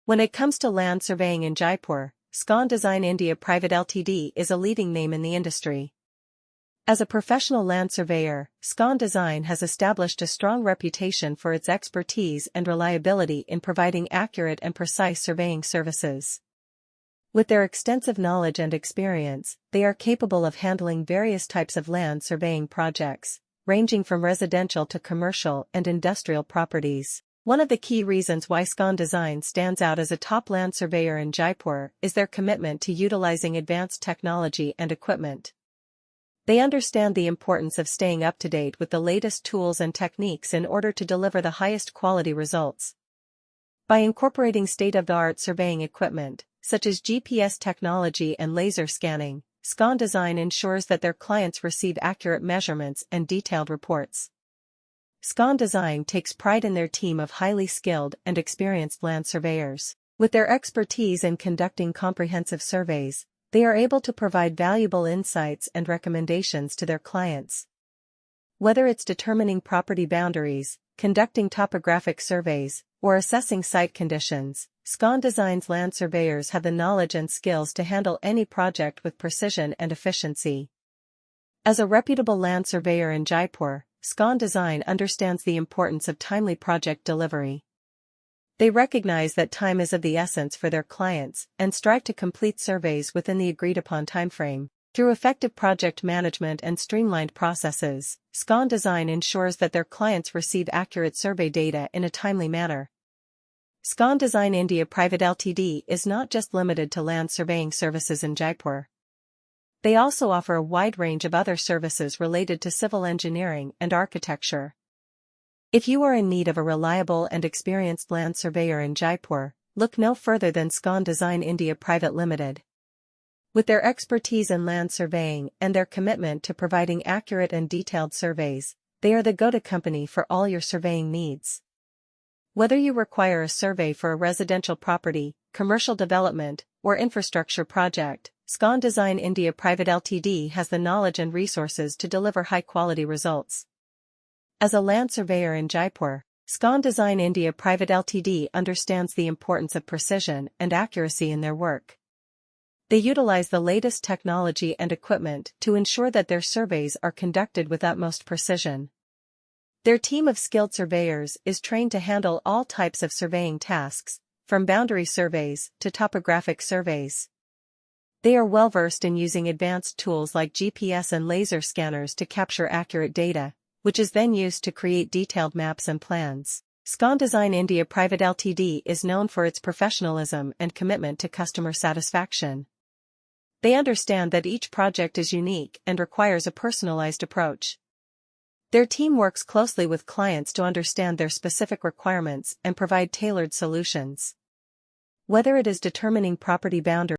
When it comes to land surveying in Jaipur, Scon Design India Private Ltd is a leading name in the industry. As a professional land surveyor, Scon Design has established a strong reputation for its expertise and reliability in providing accurate and precise surveying services. With their extensive knowledge and experience, they are capable of handling various types of land surveying projects, ranging from residential to commercial and industrial properties. One of the key reasons why Scon Design stands out as a top land surveyor in Jaipur is their commitment to utilizing advanced technology and equipment. They understand the importance of staying up to date with the latest tools and techniques in order to deliver the highest quality results. By incorporating state-of-the-art surveying equipment, such as GPS technology and laser scanning, Scon Design ensures that their clients receive accurate measurements and detailed reports. Scon Design takes pride in their team of highly skilled and experienced land surveyors. With their expertise in conducting comprehensive surveys, they are able to provide valuable insights and recommendations to their clients. Whether it's determining property boundaries, conducting topographic surveys, or assessing site conditions, Scon Design's land surveyors have the knowledge and skills to handle any project with precision and efficiency. As a reputable land surveyor in Jaipur, Scon Design understands the importance of timely project delivery. They recognize that time is of the essence for their clients and strive to complete surveys within the agreed-upon timeframe. Through effective project management and streamlined processes, Scon Design ensures that their clients receive accurate survey data in a timely manner. Scon Design India Private Ltd is not just limited to land surveying services in Jaipur. They also offer a wide range of other services related to civil engineering and architecture. If you are in need of a reliable and experienced land surveyor in Jaipur, look no further than Scon Design India Private Limited. With their expertise in land surveying and their commitment to providing accurate and detailed surveys, they are the go-to company for all your surveying needs. Whether you require a survey for a residential property, commercial development, or infrastructure project, Scon Design India Private Ltd has the knowledge and resources to deliver high-quality results. As a land surveyor in Jaipur, Scon Design India Private Ltd understands the importance of precision and accuracy in their work. They utilize the latest technology and equipment to ensure that their surveys are conducted with utmost precision. Their team of skilled surveyors is trained to handle all types of surveying tasks, from boundary surveys to topographic surveys. They are well versed in using advanced tools like GPS and laser scanners to capture accurate data, which is then used to create detailed maps and plans. Scon Design India Private Ltd is known for its professionalism and commitment to customer satisfaction. They understand that each project is unique and requires a personalized approach. Their team works closely with clients to understand their specific requirements and provide tailored solutions. Whether it is determining property boundaries,